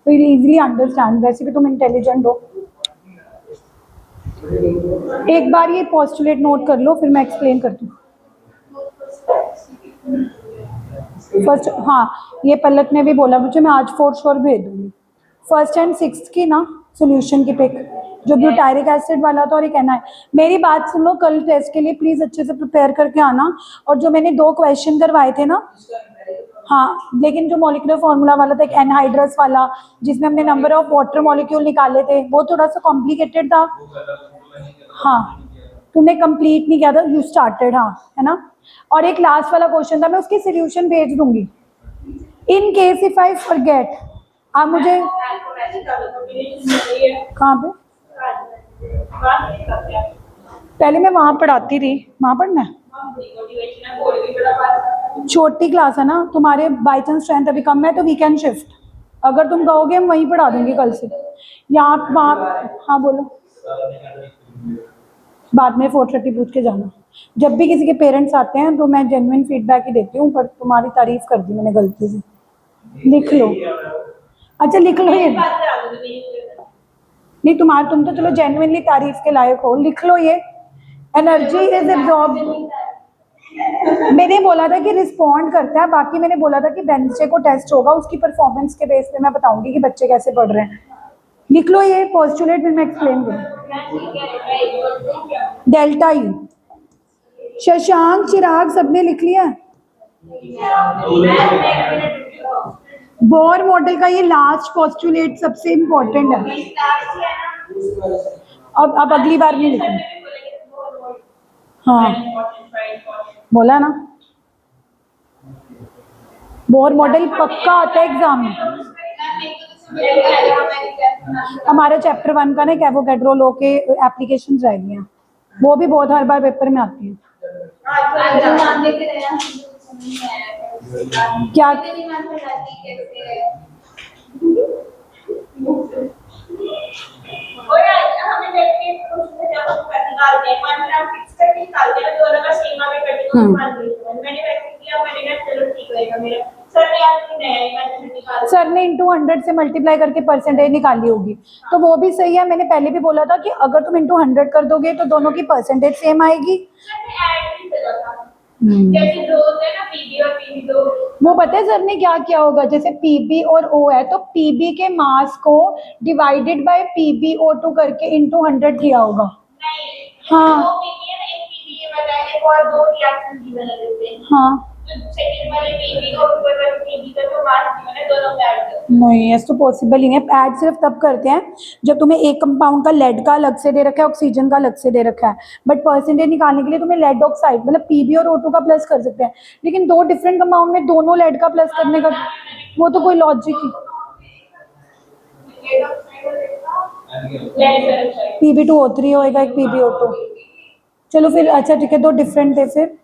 तो you easily understand, वैसे भी तुम इंटेलिजेंट हो। एक बार ये पोस्टुलेट नोट कर लो, फिर मैं एक्सप्लेन करती हूँ। फर्स्ट, हाँ ये पलक ने भी बोला मुझे, मैं आज फॉर श्योर भेज दूंगी। फर्स्ट एंड सिक्स्थ की ना सोल्यूशन की पिक, जो ब्यूटायरिक एसिड वाला था और एक एनआई। मेरी बात सुन लो, कल टेस्ट के लिए प्लीज अच्छे से प्रिपेयर करके आना। और जो मैंने 2 क्वेश्चन करवाए थे ना, हाँ लेकिन जो मॉलिक्यूलर फॉर्मूला वाला था, एक एनहाइड्रस वाला जिसमें हमने नंबर ऑफ वाटर मॉलिक्यूल निकाले थे, वो थोड़ा सा कॉम्प्लिकेटेड था। हाँ तुमने कंप्लीट नहीं किया था, यू स्टार्टेड, हाँ है ना। और एक लास्ट वाला क्वेश्चन था, मैं उसकी सोल्यूशन भेज दूंगी। In case if I forget, आप मुझे कहाँ पे, पहले मैं वहां पढ़ाती थी, वहां पढ़ना है। छोटी क्लास है ना तुम्हारे, बाई चांस स्ट्रेंथ अभी कम है तो वी कैन शिफ्ट। अगर तुम कहोगे हम वहीं पढ़ा दूंगी कल से, या आप वहाँ। हाँ बोलो, बाद में 4:30 पूछ के जाना। जब भी किसी के पेरेंट्स आते हैं तो मैं जेन्युइन फीडबैक ही देती हूँ, पर तुम्हारी तारीफ कर दी मैंने गलती से। लिख लो, अच्छा लिख लो ये, नहीं तुम तो चलो जेन्युइनली तारीफ के लायक हो, लिख लो ये। एनर्जी इज एब्जॉर्ब, मैंने बोला था कि रिस्पॉन्ड करता है, बाकी मैंने बोला था कि वेडनेसडे को टेस्ट होगा, उसकी परफॉर्मेंस के बेस पे मैं बताऊंगी कि बच्चे कैसे पढ़ रहे हैं। लिख लो ये पोस्टुलेट, फिर मैं एक्सप्लेन करूँ। डेल्टा यू, शशांक चिराग सबने लिख लिया। बोर मॉडल का ये लास्ट पोस्टुलेट सबसे इंपॉर्टेंट है। अब अगली बार नहीं लिखेंगे। हाँ बोला ना, बोर मॉडल पक्का आता है एग्जाम में। हमारे चैप्टर 1 का ना एवोगैड्रो लॉ के एप्लीकेशंस रह गए हैं, वो भी बहुत हर बार पेपर में आती है। क्या सर ने इंटू 100 से मल्टीप्लाई करके परसेंटेज निकाली होगी, तो वो भी सही है। मैंने पहले भी बोला था कि अगर तुम इंटू 100 कर दोगे तो दोनों की परसेंटेज सेम आएगी। वो पता है सर ने क्या किया होगा, जैसे पीबी और ओ है तो पीबी के मास को डिवाइडेड बाय PbO2 करके इंटू 100 किया होगा। हाँ हाँ नहीं ऐसा तो पॉसिबल ही नहीं है। ऐड सिर्फ तब करते हैं जब तुम्हें एक कंपाउंड का लेड का अलग से दे रखा है, ऑक्सीजन का अलग से दे रखा है। बट परसेंटेज निकालने के लिए तुम्हें लेड ऑक्साइड मतलब पीबी और O2 का प्लस कर सकते हैं, लेकिन 2 डिफरेंट कंपाउंड में दोनों लेड का प्लस करने का वो तो कोई लॉजिक ही। Pb2O3 होएगा, एक PbO2। चलो फिर अच्छा ठीक है, 2 डिफरेंट थे फिर।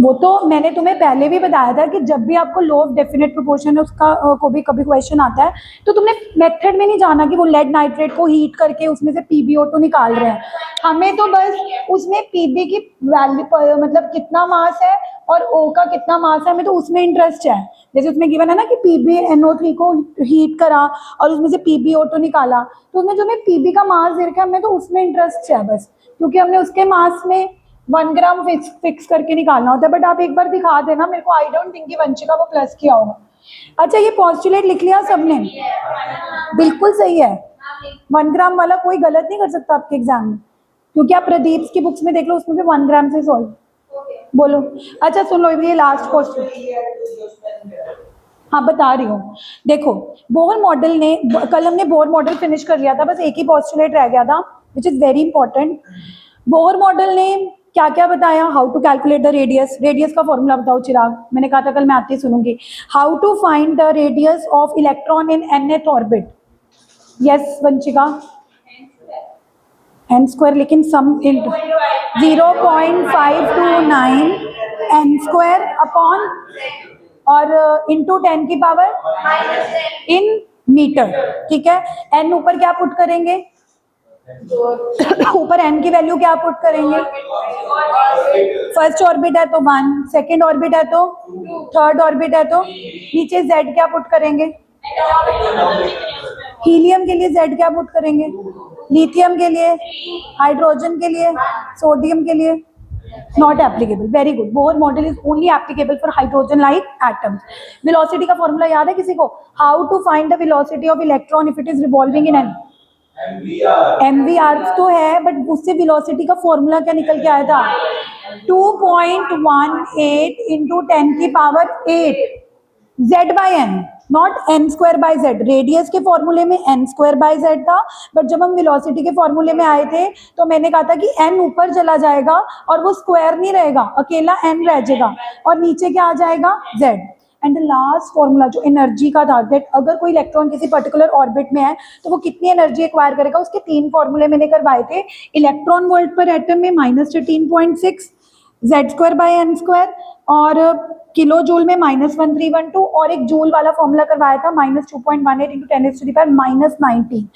वो तो मैंने तुम्हें पहले भी बताया था कि जब भी आपको लॉ ऑफ डेफिनेट प्रोपोर्शन है उसका को भी कभी क्वेश्चन आता है तो तुमने मेथड में नहीं जाना कि वो लेड नाइट्रेट को हीट करके उसमें से PbO2 निकाल रहे हैं। हमें तो बस उसमें Pb की वैल्यू मतलब कितना मास है और O का कितना मास है, हमें तो उसमें इंटरेस्ट है। जैसे उसमें गिवन है ना कि PbNO3 को हीट करा और उसमें से PbO2 निकाला, तो उसमें जो हमें Pb का मास दे रखा है हमें तो उसमें इंटरेस्ट है बस, क्योंकि हमने उसके मास में 1 ग्राम फिक्स करके निकालना होता है। बट आप एक बार दिखा देना मेरे को, आई डोंट थिंक कि वंशिका वो प्लस किया होगा। अच्छा ये पोस्टुलेट लिख लिया सबने? बिल्कुल सही है, 1 ग्राम वाला कोई गलत नहीं कर सकता आपके एग्जाम में, क्योंकि आप प्रदीप की बुक्स में देख लो उसमें भी 1 ग्राम से सॉल्व। बोलो अच्छा सुन लो ये लास्ट क्वेश्चन। हाँ बता रही हूँ, देखो बोर मॉडल ने, कल हमने बोर मॉडल फिनिश कर लिया था, बस एक ही पोस्टुलेट रह गया था which is very important. Bohr model ने क्या क्या बताया, how to calculate the radius, radius का फॉर्मूला बताओ चिराग, मैंने कहा था कल मैं आती सुनूंगी। How to find the radius of electron in nth orbit, yes Vanshika n², लेकिन सम इन 0.529 n² अपॉन और इंटू 10 की पावर इन मीटर, ठीक है। n ऊपर क्या पुट करेंगे, ऊपर n की वैल्यू क्या पुट करेंगे फर्स्ट ऑर्बिट है तो 1, सेकेंड ऑर्बिट है तो 3rd ऑर्बिट है तो नीचे Z क्या पुट करेंगे? हीलियम के लिए Z क्या पुट करेंगे? लिथियम के लिए, हाइड्रोजन के लिए, सोडियम के लिए not applicable. Very good. Bohr model is only applicable for hydrogen like atoms. Velocity का फॉर्मूला याद है किसी को? How to find the velocity of electron if it is revolving in an MVR तो है, बट उससे वेलोसिटी का formula क्या निकल के आया था? 2.18 into 10⁸ Z/n, not n²/z. Radius के फॉर्मूले में n²/z था, बट जब हम वेलोसिटी के फॉर्मूले में आए थे तो मैंने कहा था कि n ऊपर चला जाएगा और वो स्क्वायर नहीं रहेगा, अकेला n रह जाएगा और नीचे क्या आ जाएगा? z. And the last formula जो एनर्जी का था, दैट अगर कोई इलेक्ट्रॉन किसी पर्टिकुलर ऑर्बिट में है तो वो कितनी एनर्जी एक्वायर करेगा, उसके 3 फॉर्मूले मैंने करवाए थे. इलेक्ट्रॉन वोल्ट पर एटम में -13.6, Z²/n² और किलो जूल में -1312 और एक जूल वाला फॉर्मूला करवाया था -2.18 इंटू 10⁻⁻19.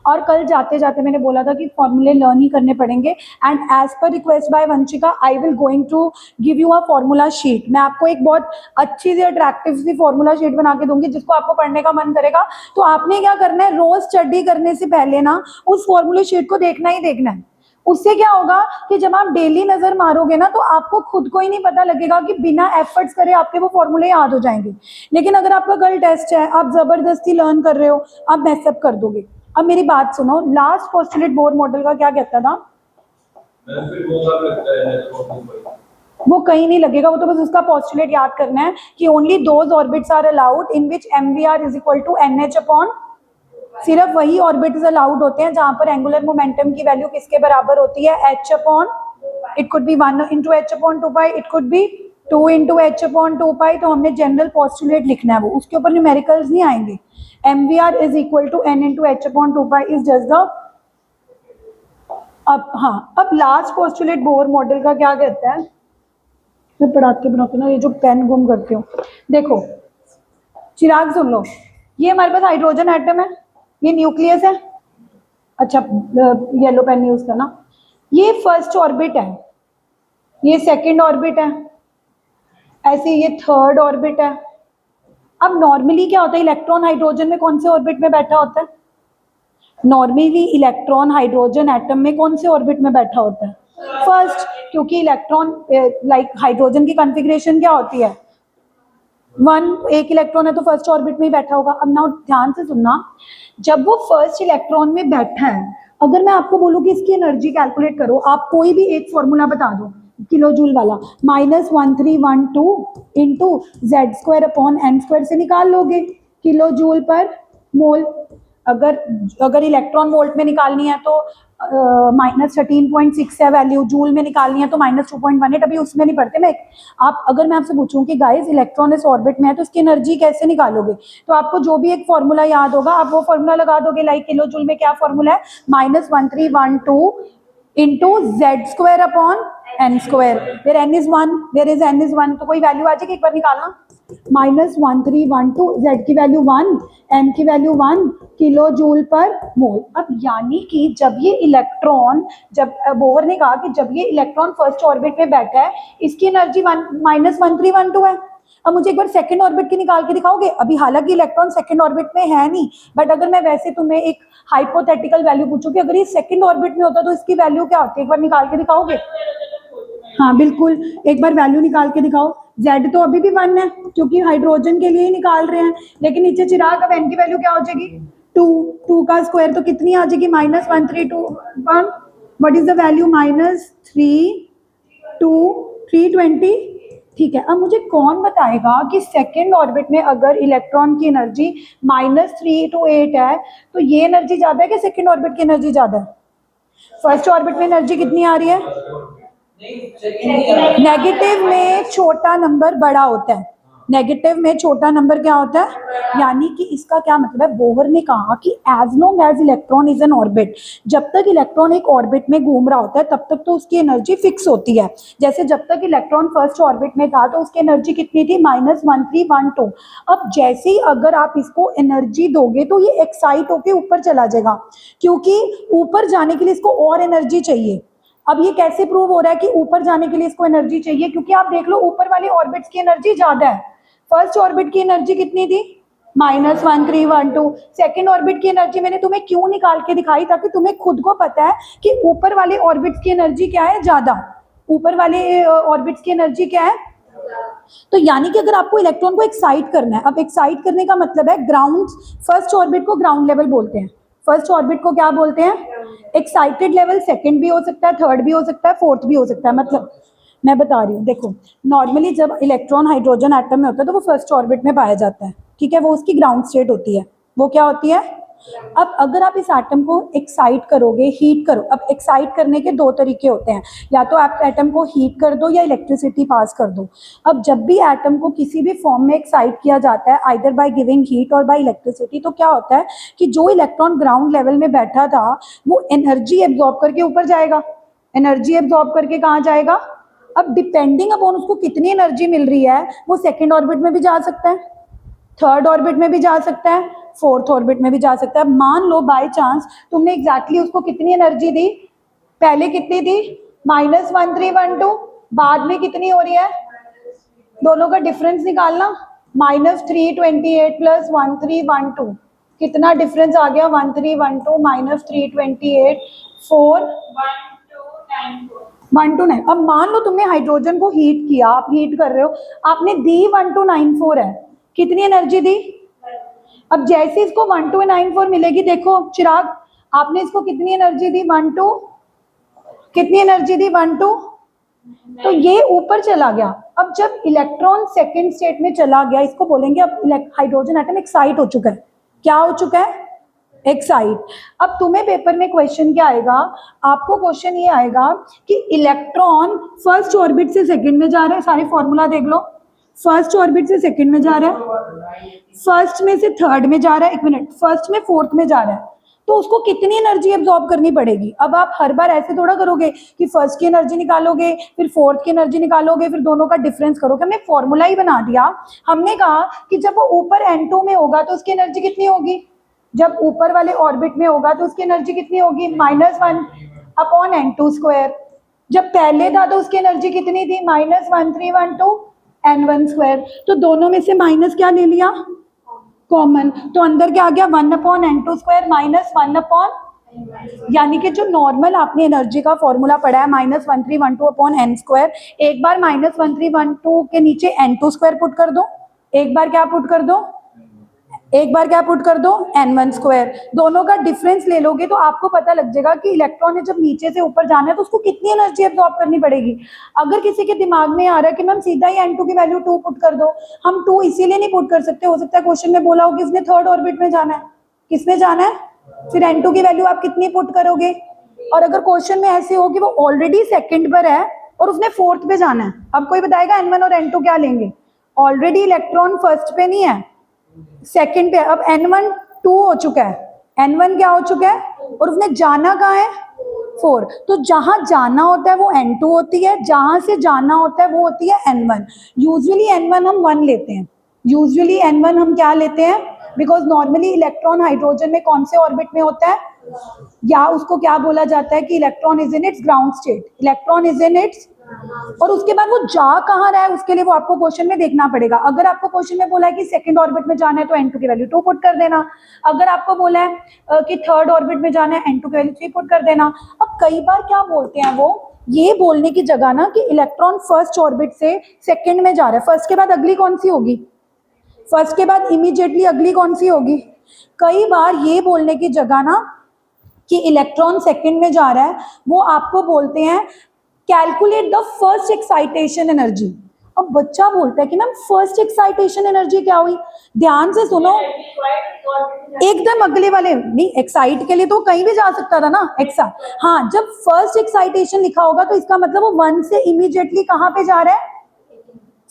और कल जाते जाते मैंने बोला था कि फॉर्मूले लर्न ही करने पड़ेंगे. And as per request by Vanshika I will going to give you a formula sheet. मैं आपको एक बहुत अच्छी सी अट्रैक्टिव सी फॉर्मूला शीट बना के दूंगी जिसको आपको पढ़ने का मन करेगा. तो आपने क्या करना है, रोज स्टडी करने से पहले ना उस फॉर्मूला शीट को देखना ही देखना है. उससे क्या होगा कि जब आप डेली नजर मारोगे ना तो आपको खुद को ही नहीं पता लगेगा कि बिना एफर्ट्स करे आपके वो फॉर्मूले याद हो जाएंगे. लेकिन अगर आपका कल टेस्ट है, आप जबरदस्ती लर्न कर रहे हो, आप मैसअप कर दोगे. अब मेरी बात सुनो, लास्ट पोस्टुलेट बोर मॉडल का क्या कहता था? वो कहीं नहीं लगेगा, वो तो बस उसका पोस्टुलेट याद करना है कि only those orbits are allowed in which MVR is equal to NH/. सिर्फ वही ऑर्बिट्स अलाउड होते हैं जहां पर एंगुलर मोमेंटम की वैल्यू किसके बराबर होती है? H/. It could be 1 into H/2π, it could be 2 into H/2π. तो हमने जनरल पोस्टुलेट लिखना है, वो उसके ऊपर न्यूमेरिकल्स नहीं आएंगे. MVR is equal to N into H/2π is just the. अब लास्ट पोस्टुलेट बोर मॉडल का क्या कहता है? मैं पढ़ाते पढ़ाते ना ये जो पेन गुम करती हूँ. देखो चिराग सुन लो, ये हमारे पास हाइड्रोजन एटम है, ये न्यूक्लियस है. अच्छा येलो पेन यूज करना. ये फर्स्ट ऑर्बिट है, ये सेकंड ऑर्बिट है, ऐसे ये थर्ड ऑर्बिट है. अब नॉर्मली क्या होता है, इलेक्ट्रॉन हाइड्रोजन में कौन से ऑर्बिट में बैठा होता है? नॉर्मली इलेक्ट्रॉन हाइड्रोजन एटम में कौन से ऑर्बिट में बैठा होता है? फर्स्ट. क्योंकि इलेक्ट्रॉन लाइक हाइड्रोजन की कॉन्फ़िगरेशन क्या होती है? 1, एक इलेक्ट्रॉन है तो फर्स्ट ऑर्बिट में ही बैठा होगा. अब ना ध्यान से सुनना, जब वो फर्स्ट इलेक्ट्रॉन में बैठा है, अगर मैं आपको बोलूँ कि इसकी एनर्जी कैलकुलेट करो, आप कोई भी एक फॉर्मूला बता दो किलो जूल वाला, -1312 इंटू Z²/n² से निकाल लोगे किलो जूल पर मोल. अगर इलेक्ट्रॉन वोल्ट में निकालनी है तो -13.6 है वैल्यू, जूल में निकालनी है तो -2.18. अभी उसमें नहीं पढ़ते. मैं अगर मैं आपसे पूछूं कि गाइस इलेक्ट्रॉन इस ऑर्बिट में है तो इसकी एनर्जी कैसे निकालोगे, तो आपको जो भी एक फॉर्मूला याद होगा आप वो फॉर्मूला लगा दोगे. लाइक किलो जूल में क्या फॉर्मूला है? -1312 into Z²/n². Where n is 1, तो कोई वैल्यू आ जाएगी, एक बार निकालना. -1312, Z की वैल्यू 1, n की वैल्यू 1 किलो जूल पर मोल. अब यानी कि जब ये इलेक्ट्रॉन, जब बोहर ने कहा कि जब ये इलेक्ट्रॉन फर्स्ट ऑर्बिट में बैठा है इसकी एनर्जी -1312 है. अब मुझे एक बार सेकंड ऑर्बिट की निकाल के दिखाओगे? अभी हालांकि इलेक्ट्रॉन सेकंड ऑर्बिट में है नहीं, बट अगर मैं वैसे तुम्हें एक हाइपोथेटिकल वैल्यू पूछूं कि अगर ये सेकंड ऑर्बिट में होता तो इसकी वैल्यू क्या होती है, एक बार निकाल के दिखाओगे? हाँ बिल्कुल, एक बार वैल्यू निकाल के दिखाओ. Z तो अभी भी 1 है क्योंकि हाइड्रोजन के लिए ही निकाल रहे हैं, लेकिन नीचे चिराग अब n की वैल्यू क्या हो जाएगी? 2 का स्क्वायर तो कितनी आ जाएगी? -1321. What is the value? -320. ठीक है. अब मुझे कौन बताएगा कि सेकेंड ऑर्बिट में अगर इलेक्ट्रॉन की एनर्जी -328 है तो ये एनर्जी ज्यादा है कि सेकेंड ऑर्बिट की एनर्जी ज्यादा है? फर्स्ट ऑर्बिट में एनर्जी कितनी आ रही है? नेगेटिव में छोटा नंबर बड़ा होता है. नेगेटिव में छोटा नंबर क्या होता है? यानी कि इसका क्या मतलब है? बोहर ने कहा कि as long as electron is an orbit, जब तक इलेक्ट्रॉन एक ऑर्बिट में घूम रहा होता है तब तक तो उसकी एनर्जी फिक्स होती है. जैसे जब तक इलेक्ट्रॉन फर्स्ट ऑर्बिट में था तो उसकी एनर्जी कितनी थी? -1312. अब जैसे ही अगर आप इसको एनर्जी दोगे तो ये एक्साइट होके ऊपर चला जाएगा, क्योंकि ऊपर जाने के लिए इसको और एनर्जी चाहिए. अब ये कैसे प्रूव हो रहा है कि ऊपर जाने के लिए इसको एनर्जी चाहिए, क्योंकि आप देख लो ऊपर वाले ऑर्बिट्स की एनर्जी ज्यादा है। फर्स्ट ऑर्बिट की एनर्जी कितनी थी, -1312। सेकेंड ऑर्बिट की एनर्जी मैंने तुम्हें क्यों निकाल के दिखाई, ताकि तुम्हें खुद को पता है कि ऊपर वाले ऑर्बिट्स की एनर्जी क्या है, ज्यादा। ऊपर वाले ऑर्बिट्स की एनर्जी क्या है। तो यानी कि अगर आपको इलेक्ट्रॉन को एक्साइट करना है, अब एक्साइट करने का मतलब है ग्राउंड, फर्स्ट ऑर्बिट को ग्राउंड लेवल बोलते हैं। फर्स्ट ऑर्बिट को क्या बोलते हैं, एक्साइटेड लेवल। सेकंड भी हो सकता है, थर्ड भी हो सकता है, फोर्थ भी हो सकता है। मतलब मैं बता रही हूँ, देखो नॉर्मली जब इलेक्ट्रॉन हाइड्रोजन एटम में होता है तो वो फर्स्ट ऑर्बिट में पाया जाता है, ठीक है, वो उसकी ग्राउंड स्टेट होती है। वो क्या होती है। अब अगर आप इस एटम को एक्साइट करोगे, हीट करो, अब एक्साइट करने के दो तरीके होते हैं, या तो आप एटम को हीट कर दो या इलेक्ट्रिसिटी पास कर दो। अब जब भी एटम को किसी भी फॉर्म में एक्साइट किया जाता है, आइदर बाय गिविंग हीट और बाय इलेक्ट्रिसिटी, तो क्या होता है कि जो इलेक्ट्रॉन ग्राउंड लेवल में बैठा था वो एनर्जी एब्जॉर्ब करके ऊपर जाएगा। एनर्जी एब्जॉर्ब करके कहाँ जाएगा। अब डिपेंडिंग अपॉन उसको कितनी एनर्जी मिल रही है, वो सेकेंड ऑर्बिट में भी जा सकता है, थर्ड ऑर्बिट में भी जा सकता है, फोर्थ ऑर्बिट में भी जा सकता है। मान लो बाय चांस तुमने एग्जैक्टली उसको कितनी एनर्जी दी, पहले कितनी थी -1312, बाद में कितनी हो रही है, दोनों का डिफरेंस निकालना, -328 प्लस 1312, कितना डिफरेंस आ गया, 1312 -328, 1294। अब मान लो तुमने हाइड्रोजन को हीट किया, आप हीट कर रहे हो, आपने दी 1294 है, कितनी एनर्जी दी। अब जैसे इसको 1294 मिलेगी, देखो चिराग आपने इसको कितनी एनर्जी दी, 12, कितनी एनर्जी दी 12, तो ये ऊपर चला गया। अब जब इलेक्ट्रॉन सेकंड स्टेट में चला गया, इसको बोलेंगे अब हाइड्रोजन एटम एक्साइट हो चुका है। क्या हो चुका है, एक्साइट। अब तुम्हें पेपर में क्वेश्चन क्या आएगा, आपको क्वेश्चन ये आएगा कि इलेक्ट्रॉन फर्स्ट ऑर्बिट से सेकंड में जा रहा है, सारे फॉर्मूला देख लो, फर्स्ट ऑर्बिट से सेकंड में जा रहा है, फर्स्ट में से थर्ड में जा रहा है, एक मिनट, फर्स्ट में फोर्थ में जा रहा है, तो उसको कितनी एनर्जी एब्जॉर्ब करनी पड़ेगी। अब आप हर बार ऐसे थोड़ा करोगे कि फर्स्ट की एनर्जी निकालोगे, फिर फोर्थ की एनर्जी निकालोगे, फिर दोनों का डिफरेंस करोगे। हमने फॉर्मूला ही बना दिया। हमने कहा कि जब वो ऊपर N2 में होगा तो उसकी एनर्जी कितनी होगी, जब ऊपर वाले ऑर्बिट में होगा तो उसकी एनर्जी कितनी होगी, -1/N2²। जब पहले था तो उसकी एनर्जी कितनी थी, -1312 N1²। तो दोनों में से माइनस क्या ले लिया, कॉमन, तो अंदर क्या आ गया, 1/N2² -1/, यानी कि जो नॉर्मल आपने एनर्जी का फॉर्मूला पढ़ा है -1312/N², एक बार -1312 के नीचे N2² पुट कर दो, एक बार क्या पुट कर दो, एक बार क्या पुट कर दो, N1²। दोनों का डिफरेंस ले लोगे तो आपको पता लग जाएगा कि इलेक्ट्रॉन ने जब नीचे से ऊपर जाना है तो उसको कितनी एनर्जी एब्जॉर्ब करनी पड़ेगी। अगर किसी के दिमाग में आ रहा है कि मैम सीधा ही N2 की वैल्यू 2 पुट कर दो, हम 2 इसीलिए नहीं पुट कर सकते, हो सकता है क्वेश्चन में बोला हो कि इसने थर्ड ऑर्बिट में जाना है, किसमें जाना है, फिर N2 की वैल्यू आप कितनी पुट करोगे। और अगर क्वेश्चन में ऐसे हो कि वो ऑलरेडी सेकंड पर है और उसने फोर्थ पे जाना है, अब कोई बताएगा N1 और N2 क्या लेंगे, ऑलरेडी इलेक्ट्रॉन फर्स्ट पे नहीं है, सेकंड पे। अब N1 2 हो चुका है, N1 क्या हो चुका है, और उसने जाना कहाँ है, 4। तो जहां जाना होता है वो N2 होती है, जहां से जाना होता है वो होती है N1। यूजुअली N1 हम 1 लेते हैं, यूजुअली N1 हम क्या लेते हैं, बिकॉज नॉर्मली इलेक्ट्रॉन हाइड्रोजन में कौन से ऑर्बिट में होता है, या उसको क्या बोला जाता है कि electron is in its ground state, electron is in its, और उसके बाद वो जा कहाँ रहा है उसके लिए वो आपको क्वेश्चन में देखना पड़ेगा। अगर आपको क्वेश्चन में बोला है कि सेकंड ऑर्बिट में जाना है तो N2 की वैल्यू 2 पुट कर देना, अगर आपको बोला है कि थर्ड ऑर्बिट में जाना है N2 की वैल्यू 3 पुट कर देना। अब कई बार क्या बोलते हैं वो, ये बोलने की जगह ना कि इलेक्ट्रॉन फर्स्ट ऑर्बिट से सेकेंड में जा रहा है, फर्स्ट के बाद अगली कौन सी होगी, फर्स्ट के बाद इमीडिएटली अगली कौन सी होगी। कई बार ये बोलने की जगह ना कि इलेक्ट्रॉन सेकंड में जा रहा है, वो आपको बोलते हैं calculate the first excitation energy. अब बच्चा बोलता है कि मैम फर्स्ट एक्साइटेशन एनर्जी क्या हुई, ध्यान से सुनो, एकदम अगले वाले नहीं, एक्साइट के लिए तो कहीं भी जा सकता था ना, एक्सा, हाँ, जब फर्स्ट एक्साइटेशन लिखा होगा तो इसका मतलब वो 1 से इमीडिएटली कहां पे जा रहा है,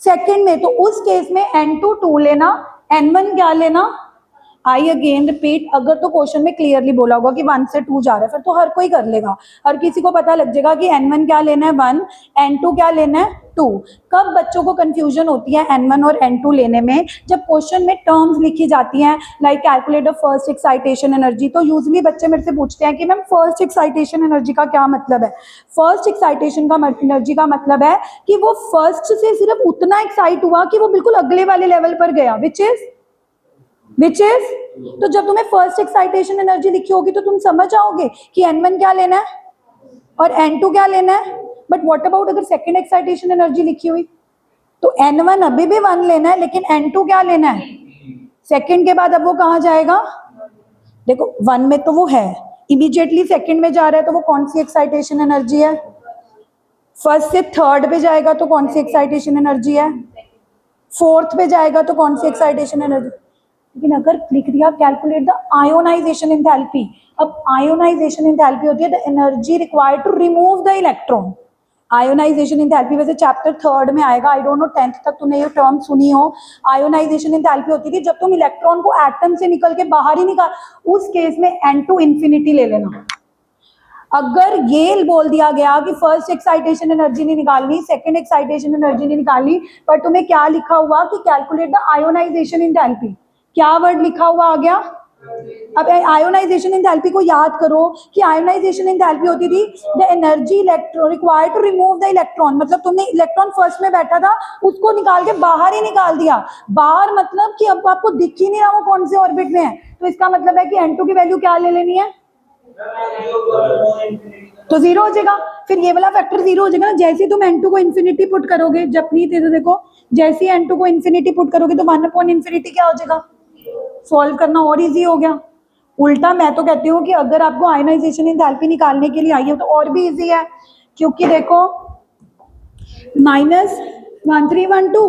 सेकंड में। तो उस केस में N2 2 लेना, N1 क्या लेना, आई अगेन रिपीट, अगर तो क्वेश्चन में क्लियरली बोला होगा कि 1 से 2 जा रहा है फिर तो हर कोई कर लेगा, हर किसी को पता लग जाएगा कि N1 क्या लेना है 1, N2 क्या लेना है 2। कब बच्चों को कंफ्यूजन होती है N1 और N2 लेने में, जब क्वेश्चन में टर्म्स लिखी जाती हैं like calculate the first excitation energy, तो यूजुअली बच्चे मेरे से पूछते हैं कि मैम फर्स्ट एक्साइटेशन एनर्जी का क्या मतलब है। फर्स्ट एक्साइटेशन का एनर्जी का मतलब है कि वो फर्स्ट से सिर्फ उतना एक्साइट हुआ कि वो बिल्कुल अगले वाले लेवल पर गया, विच इज तो जब तुम्हें फर्स्ट एक्साइटेशन एनर्जी लिखी होगी तो तुम समझ जाओगे कि N1 क्या लेना है और N2 क्या लेना है। बट व्हाट अबाउट अगर सेकंड एक्साइटेशन एनर्जी लिखी हुई, तो N1 अभी भी 1 लेना है लेकिन N2 क्या लेना है सेकंड के बाद, अब वो कहाँ जाएगा, देखो 1 में तो वो है, इमीडिएटली सेकंड में जा रहा है तो वो कौन सी एक्साइटेशन एनर्जी है, फर्स्ट से थर्ड पे जाएगा तो कौन सी एक्साइटेशन एनर्जी है, फोर्थ पे जाएगा तो कौन सी एक्साइटेशन एनर्जी। लेकिन अगर लिख दिया कैलकुलेट द आयोनाइजेशन एंथैल्पी, अब आयोनाइजेशन एंथैल्पी होती है the energy required to remove the electron. Ionisation enthalpy वैसे चैप्टर 3 में आएगा, आई डोंट नो 10th तक तुमने ये टर्म सुनी हो। आयोनाइजेशन एंथैल्पी होती थी जब तुम इलेक्ट्रॉन को एटम से निकल के बाहर ही निकाल, उस केस में N2 इंफिनिटी ले लेना। अगर ये बोल दिया गया कि फर्स्ट एक्साइटेशन एनर्जी नहीं निकालनी, सेकंड एक्साइटेशन एनर्जी नहीं निकालनी, पर तुम्हें क्या लिखा हुआ कि कैलकुलेट द आयोनाइजेशन एंथैल्पी, क्या वर्ड लिखा हुआ आ गया। अब आयोनाइजेशन एंथैल्पी को याद करो कि आयोनाइजेशन एंथैल्पी होती थी the energy electron required to remove the electron, मतलब तुमने इलेक्ट्रॉन फर्स्ट में बैठा था उसको निकाल के बाहर ही निकाल दिया, बाहर मतलब कि अब आपको दिख ही नहीं रहा वो कौन से ऑर्बिट में है, तो इसका मतलब है कि N2 की वैल्यू क्या ले लेनी है, तो 0 हो जाएगा। फिर ये वाला फैक्टर 0 हो जाएगा ना, जैसे ही तुम N2 को इन्फिनिटी पुट करोगे, जपनीत है तो देखो जैसे ही N2 को इन्फिनिटी पुट करोगे तो 1/इन्फिनिटी क्या हो जाएगा, सॉल्व करना और इजी हो गया। उल्टा मैं तो कहती हूँ कि अगर आपको आयोनाइजेशन एंथैल्पी निकालने के लिए आई हो तो और भी इजी है, क्योंकि देखो -1312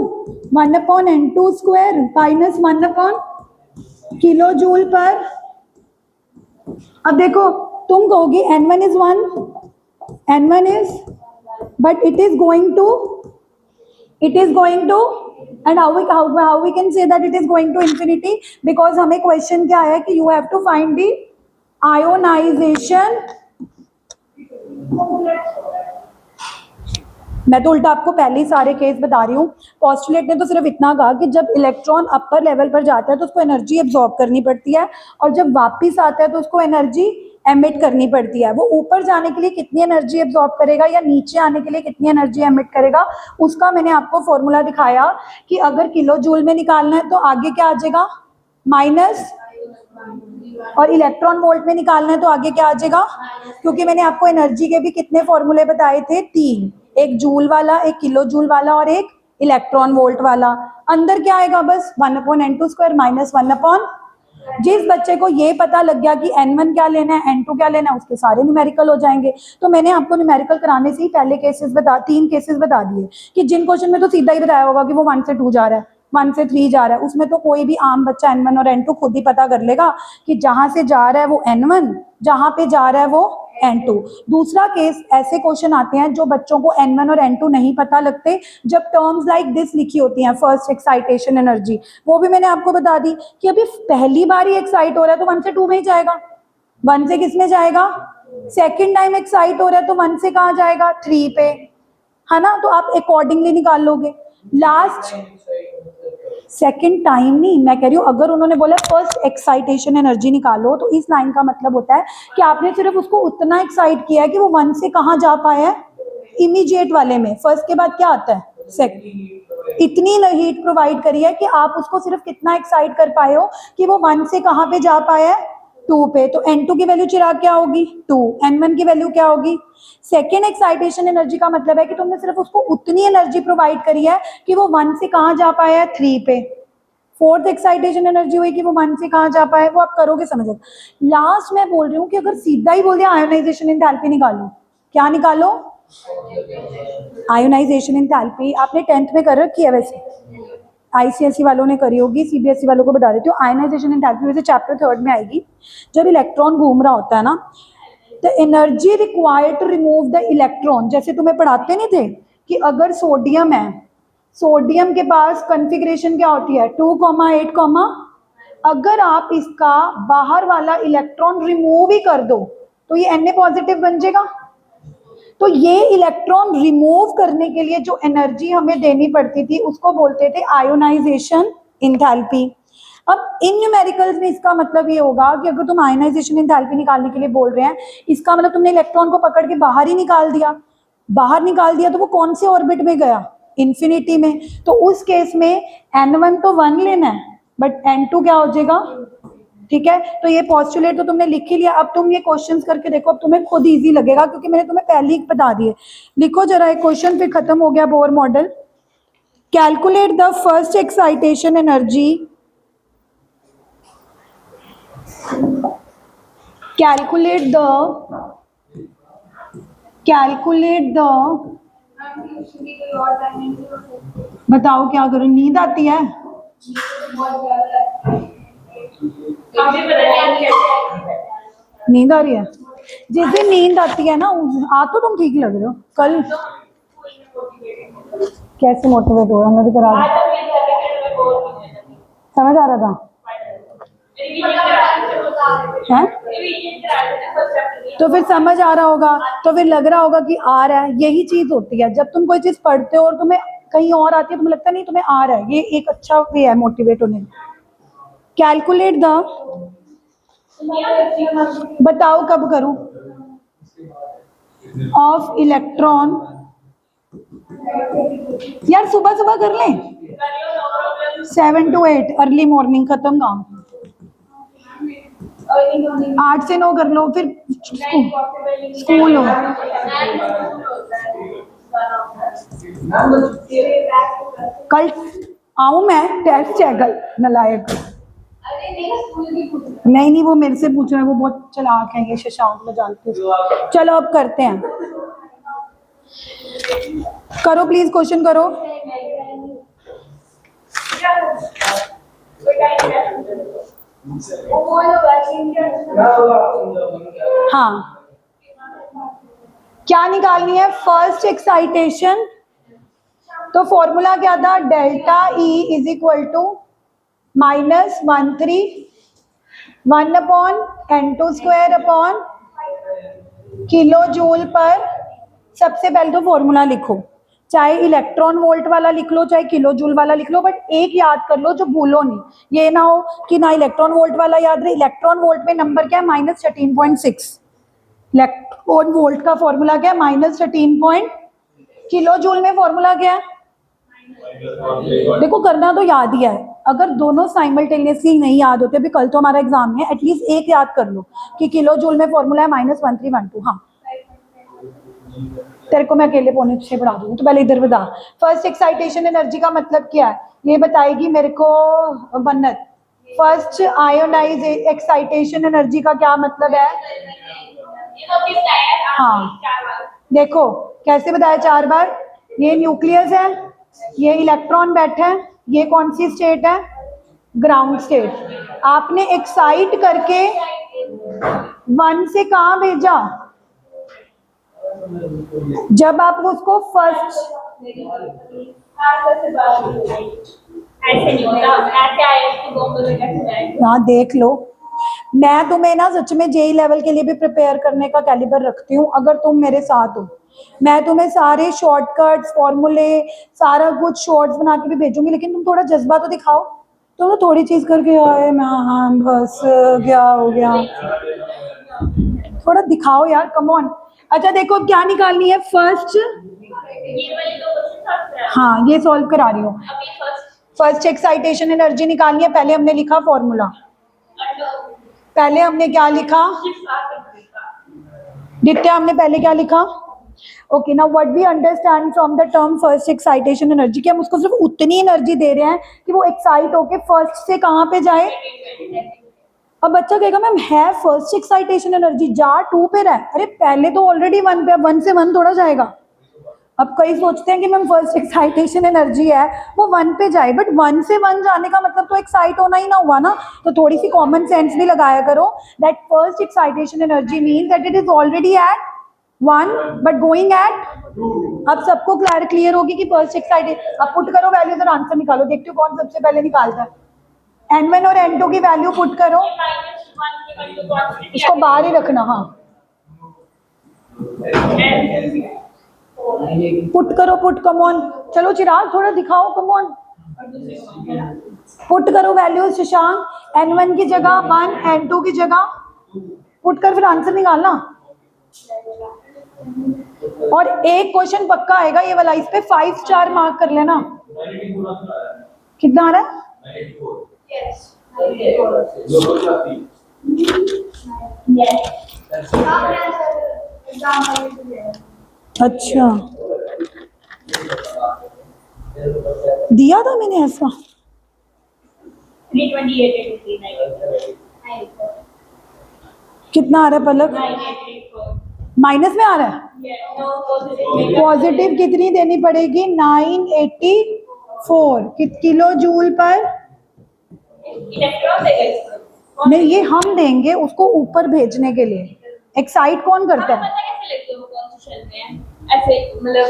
1/N2 square minus 1 kilo joule पर। अब देखो तुम कहोगी N1 is 1, N1 is, but it is going to, and how we can say that it is going to infinity, because हमें क्वेश्चन क्या है कि you have to find the ionization। मैं तो उल्टा आपको पहले ही सारे केस बता रही हूँ। पोस्टुलेट ने तो सिर्फ इतना कहा कि जब इलेक्ट्रॉन अपर लेवल पर जाता है तो उसको एनर्जी एब्जॉर्ब करनी पड़ती है, और जब वापिस आता है तो उसको एनर्जी एमिट करनी पड़ती है। वो ऊपर जाने के लिए कितनी एनर्जी एब्जॉर्ब करेगा या नीचे आने के लिए कितनी एनर्जी एमिट करेगा, उसका मैंने आपको फॉर्मूला दिखाया कि अगर किलो जूल में निकालना है तो आगे क्या आ जाएगा माइनस, और इलेक्ट्रॉन वोल्ट में निकालना है तो आगे क्या आ जाएगा, क्योंकि मैंने आपको एनर्जी के भी कितने फॉर्मूले बताए थे, 3, एक जूल वाला, एक किलो जूल वाला और एक इलेक्ट्रॉन वोल्ट वाला। अंदर क्या आएगा बस 1/N2 स्क्वायर माइनस 1 जिस बच्चे को ये पता लग गया कि N1 क्या लेना है N2 क्या लेना है उसके सारे न्यूमेरिकल हो जाएंगे। तो मैंने आपको न्यूमेरिकल कराने से ही पहले केसेस 3 केसेस बता दिए कि जिन क्वेश्चन में तो सीधा ही बताया होगा कि वो 1 से 2 जा रहा है, 1 से 3 जा रहा है, उसमें तो कोई भी आम बच्चा N1 और N2 खुद ही पता कर लेगा कि जहां से जा रहा है वो N1, जहां पे जा रहा है वो N2। दूसरा केस ऐसे क्वेश्चन आते हैं जो बच्चों को N1 और N2 नहीं पता लगते, जब टर्म्स लाइक दिस लिखी होती हैं फर्स्ट एक्साइटेशन एनर्जी, वो भी मैंने आपको बता दी कि अभी पहली बार ही एक्साइट हो रहा है तो 1 से 2 में ही जाएगा, 1 से किस में जाएगा, सेकेंड टाइम एक्साइट हो रहा है तो 1 से कहाँ जाएगा 3 पे, है ना, तो आप अकॉर्डिंगली निकाल लोगे। लास्ट सेकेंड टाइम नहीं, मैं कह रही हूँ अगर उन्होंने बोला फर्स्ट एक्साइटेशन एनर्जी निकालो तो इस लाइन का मतलब होता है कि आपने सिर्फ उसको उतना एक्साइट किया है कि वो 1 से कहाँ जा पाया है इमीडिएट वाले में, फर्स्ट के बाद क्या आता है सेकंड, इतनी हीट प्रोवाइड करी है कि आप उसको सिर्फ कितना एक्साइट कर पाए हो कि वो 1 से कहाँ पे जा पाया है 2 पे, तो N2 की वैल्यू चिराग क्या होगी 2, N1 की वैल्यू क्या होगी। सेकेंड एक्साइटेशन एनर्जी का मतलब है कि तुमने सिर्फ उसको उतनी एनर्जी प्रोवाइड करी है कि वो 1 से कहाँ जा पाया है 3 पे। फोर्थ एक्साइटेशन एनर्जी हुई कि वो 1 से कहाँ जा पाए, वो आप करोगे समझो। लास्ट मैं बोल रही हूँ कि अगर सीधा ही बोल दिया आयोनाइजेशन एंथैल्पी निकालो, क्या निकालो, आयोनाइजेशन एंथैल्पी आपने 10th में कर रखी है, वैसे आईसीएसई वालों ने करी होगी, सीबीएसई वालों को बता देती हूँ। आयोनाइजेशन एंथैल्पी वैसे चैप्टर 3 में आएगी। जब इलेक्ट्रॉन घूम रहा होता है ना, the energy required to remove the electron, जैसे तुम्हें पढ़ाते नहीं थे कि अगर सोडियम है, सोडियम के पास कॉन्फ़िगरेशन क्या होती है 2,8,, अगर आप इसका बाहर वाला इलेक्ट्रॉन रिमूव ही कर दो तो ये Na पॉजिटिव बन जाएगा। तो ये इलेक्ट्रॉन रिमूव करने के लिए जो एनर्जी हमें देनी पड़ती थी उसको बोलते थे आयोनाइजेशन एंथैल्पी। अब इन न्यूमेरिकल्स में इसका मतलब ये होगा कि अगर तुम आयोनाइजेशन एंथैल्पी निकालने के लिए बोल रहे हैं, इसका मतलब तुमने इलेक्ट्रॉन को पकड़ के बाहर ही निकाल दिया। बाहर निकाल दिया तो वो कौन से ऑर्बिट में गया? इन्फिनिटी में। तो उस केस में n1 तो 1 लेना है, बट n2 क्या हो जाएगा? ठीक है, तो ये पॉस्टुलेट तो तुमने लिख ही लिया। अब तुम ये क्वेश्चंस करके देखो, अब तुम्हें खुद इजी लगेगा क्योंकि मैंने तुम्हें पहले ही बता दिए। लिखो जरा एक क्वेश्चन, फिर खत्म हो गया Bohr model. Calculate the first excitation energy, calculate the बताओ क्या करूं? नींद आती है? नींद आ रही है? जिस दिन नींद आती है ना आज तो तुम ठीक लग रहे हो। कल कैसे मोटिवेट हो रहा? मैं भी करा समझ आ रहा था है? तो फिर समझ आ रहा होगा, तो फिर लग रहा होगा कि आ रहा है। यही चीज होती है, जब तुम कोई चीज पढ़ते हो और तुम्हें कहीं और आती है, तुम्हें लगता नहीं तुम्हें आ रहा है। ये एक अच्छा वे है मोटिवेट होने। कैलकुलेट द, बताओ कब करूं? ऑफ इलेक्ट्रॉन, यार सुबह सुबह कर लें, 7 to 8 अर्ली मॉर्निंग, खत्म काम। 8 से 9 कर लो, फिर स्कूल हो। कल आऊं मैं? टेस्ट है कल, नलायक। नहीं वो मेरे से पूछ रहा है, वो बहुत चालाक है ये शशांक, में जानते हो। चलो अब करते हैं, करो प्लीज क्वेश्चन करो। हाँ, क्या निकालनी है? First excitation. तो फॉर्मूला क्या था? Delta E is equal to -13 1 upon n2 square upon kilo joule पर। सबसे पहले तो फॉर्मूला लिखो, चाहे इलेक्ट्रॉन वोल्ट वाला लिख लो चाहे किलो जूल वाला लिख लो, बट एक याद कर लो जो भूलो नहीं। ये ना हो कि ना इलेक्ट्रॉन वोल्ट वाला याद रहे। इलेक्ट्रॉन वोल्ट में नंबर क्या है? -13.6। इलेक्ट्रॉन वोल्ट का फॉर्मूला क्या है? -13 किलो जूल में फॉर्मूला क्या है? देखो करना तो याद ही है। अगर दोनों साइमल्टेनियसली नहीं याद होते, भी कल तो हमारा एग्जाम है, एटलीस्ट एक याद कर लो कि किलो जूल में फॉर्मूला है -1312। हाँ, तेरे को मैं अकेले पौने 6 पढ़ा दूंगी, तो पहले इधर बता। फर्स्ट एक्साइटेशन एनर्जी का मतलब क्या है ये बताएगी मेरे को बन्नत। फर्स्ट आयोनाइज एक्साइटेशन एनर्जी का क्या मतलब है? हाँ देखो कैसे बताया 4 बार। ये न्यूक्लियस है, ये इलेक्ट्रॉन बैठा है, ये कौन सी स्टेट है? Ground state. आपने एक्साइट करके 1 से कहाँ भेजा? जब आप उसको फर्स्ट, हाँ देख लो, मैं तुम्हें ना सच में जेई लेवल के लिए भी प्रिपेयर करने का कैलिबर रखती हूँ। अगर तुम मेरे साथ हो, मैं तुम्हें सारे शॉर्टकट्स फॉर्मूले सारा कुछ शॉर्ट्स बना के भी भेजूंगी, लेकिन तुम थोड़ा जज्बा तो दिखाओ। तुम तो थोड़ी चीज करके आए मैं हाँ बस क्या हो गया, थोड़ा दिखाओ यार, कम ऑन। अच्छा देखो क्या निकालनी है? फर्स्ट, हाँ ये सॉल्व करा रही हूँ। फर्स्ट एक्साइटेशन एनर्जी निकालनी है। पहले हमने लिखा फॉर्मूला, पहले हमने क्या लिखा नित्या? हमने पहले क्या लिखा? Okay, now what we understand from the term first excitation energy, कि हम उसको सिर्फ उतनी एनर्जी दे रहे हैं कि वो एक्साइट होके फर्स्ट से कहाँ पे जाए। अब बच्चा कहेगा मैम है फर्स्ट एक्साइटेशन एनर्जी, जा 2 पे रहा है। अरे पहले तो ऑलरेडी 1 पे, 1 से 1 थोड़ा जाएगा। अब कई सोचते हैं कि मैम फर्स्ट एक्साइटेशन एनर्जी है वो 1 पे जाए, बट 1 से 1 जाने का मतलब तो एक्साइट होना ही ना हुआ ना। तो थोड़ी सी कॉमन सेंस भी लगाया करो, that first excitation energy means that it is already at 1 but going at. अब सबको क्लियर होगी कि फर्स्ट एक्साइटेशन। अब पुट करो वैल्यूज और आंसर निकालो, देखते हो कौन सबसे पहले निकालता है। N1 और N2 की वैल्यू पुट करो, इसको बाहर ही रखना। हाँ पुट करो, पुट, कम ऑन, चलो चिराग थोड़ा दिखाओ, कम ऑन, पुट करो वैल्यूज शशांक। N1 की जगह 1, N2 की जगह पुट कर, फिर आंसर निकालना। और एक क्वेश्चन पक्का आएगा ये वाला, इस पे 5 स्टार मार्क कर लेना। कितना आ रहा है? अच्छा दिया था मैंने ऐसा। 328 कितना आ रहा है पलक? माइनस में आ रहा है। पॉजिटिव कितनी देनी पड़ेगी? 984 किलो जूल पर। इलेक्ट्रॉन देगा नहीं, ये हम देंगे उसको ऊपर भेजने के लिए। एक्साइट कौन करता है? पता कैसे लगता है वो कौन सी शेल में है? ऐसे मतलब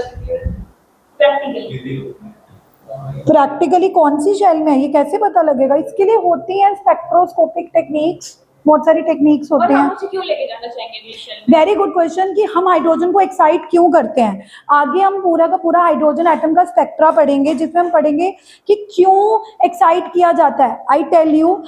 प्रैक्टिकली कौन सी शेल में है ये कैसे पता लगेगा? इसके लिए होती हैं स्पेक्ट्रोस्कोपिक टेक्निक्स, बहुत सारी टेक्निक्स होते हैं। उसे क्यों लेके जाना चाहेंगे ये शेल में? वेरी गुड क्वेश्चन कि हम हाइड्रोजन को एक्साइट क्यों करते हैं। आगे हम पूरा का पूरा हाइड्रोजन एटम का स्पेक्ट्रा पढ़ेंगे, जिसमें हम पढ़ेंगे कि क्यों एक्साइट किया जाता है। I tell you,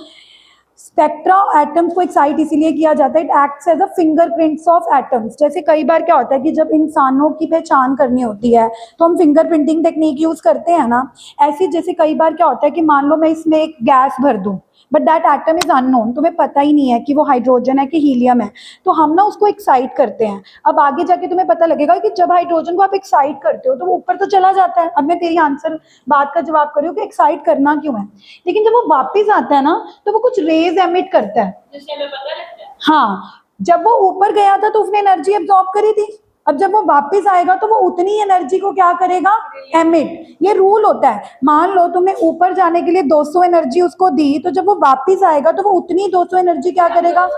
spectra atoms को एक्साइट इसीलिए किया जाता है, it acts as a fingerprints of atoms. जैसे कई बार क्या होता है कि जब इंसानों की पहचान करनी होती है तो हम फिंगर प्रिंटिंग टेक्निक यूज करते हैं ना। ऐसे जैसे कई बार क्या होता है कि मान लो मैं इसमें एक गैस भर दूं, but that atom is unknown, तुम्हें पता ही नहीं है कि वो हाइड्रोजन है कि हीलियम है, तो हम ना उसको एक्साइट करते हैं। अब आगे जाके तुम्हें पता लगेगा कि जब हाइड्रोजन को आप एक्साइट करते हो तो वो ऊपर तो चला जाता है। अब मैं तेरी आंसर बात का जवाब कर रही हूँ कि एक्साइट करना क्यों है, लेकिन जब वो वापिस आता है ना तो वो कुछ रेज एमिट करता है। जिससे हमें पता लगता है। हाँ, जब वो ऊपर गया था तो उसने एनर्जी एब्जॉर्ब करी थी, अब जब वो वापस आएगा तो वो उतनी एनर्जी को क्या करेगा? एमिट। ये रूल होता है। मान लो तुमने ऊपर जाने के लिए 200 एनर्जी उसको दी, तो जब वो वापस आएगा तो वो उतनी 200 एनर्जी क्या करेगा?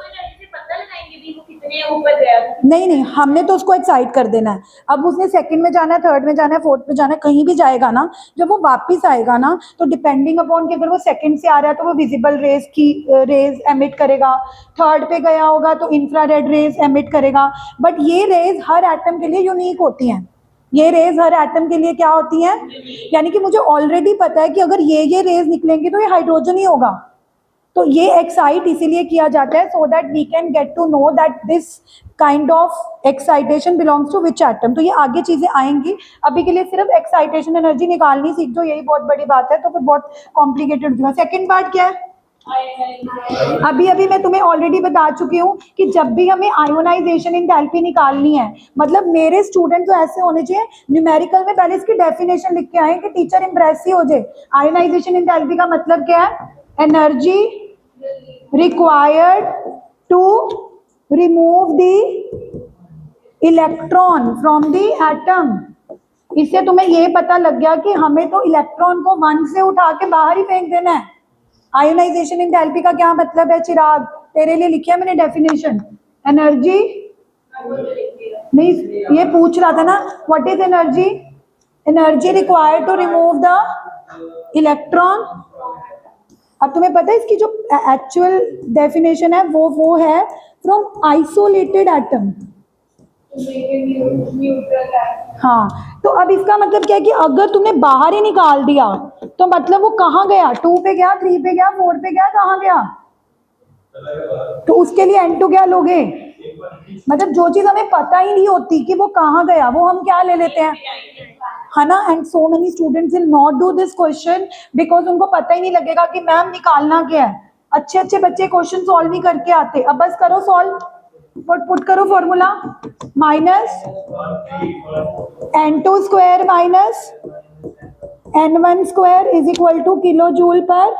पता लगाएंगे भी वो कितने ऊपर गया। नहीं नहीं, हमने तो उसको एक्साइट कर देना है। अब उसने सेकंड में जाना है, थर्ड में जाना है, फोर्थ में जाना है, कहीं भी जाएगा ना, जब वो वापस आएगा ना तो डिपेंडिंग अपॉन कि अगर वो सेकंड से आ रहा है तो वो विजिबल रेज की रेज एमिट करेगा, थर्ड पे गया होगा तो इंफ्रारेड रेज एमिट करेगा। बट ये रेज हर एटम के लिए यूनिक होती हैं। ये रेज हर एटम के लिए क्या होती हैं? यानी कि मुझे ऑलरेडी पता है कि अगर ये रेज निकलेंगे तो ये हाइड्रोजन ही होगा। तो ये एक्साइट इसीलिए किया जाता है so that we can get to know that this kind of excitation belongs to which atom. तो ये आगे चीजें आएंगी, अभी के लिए सिर्फ एक्साइटेशन एनर्जी निकालनी सीख जो, यही बहुत बड़ी बात है, तो फिर बहुत कॉम्प्लिकेटेड हो। सेकेंड पार्ट क्या है? अभी अभी मैं तुम्हें ऑलरेडी बता चुकी हूँ कि जब भी हमें आयोनाइजेशन एंथैल्पी निकालनी है, मतलब मेरे स्टूडेंट तो ऐसे होने चाहिए न्यूमेरिकल में पहले इसकी डेफिनेशन लिख के आए कि टीचर इंप्रेस ही हो जाए। आयोनाइजेशन एंथैल्पी का मतलब क्या है? Energy required to remove the electron from the atom। इससे तुम्हें ये पता लग गया कि हमें तो इलेक्ट्रॉन को 1 से उठा के बाहर ही फेंक देना है। आयोनाइजेशन एंथैल्पी का क्या मतलब है चिराग? तेरे लिए लिखी है मैंने डेफिनेशन। एनर्जी नहीं, ये पूछ रहा था ना, what is energy? Energy required to remove the electron. अब तुम्हें पता है इसकी जो एक्चुअल डेफिनेशन है वो है फ्रॉम आइसोलेटेड एटम। हाँ, तो अब इसका मतलब क्या है कि अगर तुमने बाहर ही निकाल दिया तो मतलब वो कहाँ गया? 2 पे गया, 3 पे गया, 4 पे गया, कहाँ गया? तो उसके लिए N2 क्या लोगे? मतलब जो चीज हमें पता ही नहीं होती कि वो कहाँ गया, वो हम क्या ले लेते हैं, है ना। And so many students will not do this question because उनको पता ही नहीं लगेगा कि मैम निकालना क्या है। अच्छे अच्छे बच्चे क्वेश्चन सॉल्व नहीं करके आते। अब बस करो सॉल्व, पुट करो formula. Minus N2 square minus N1 square is equal two kilo joule पर।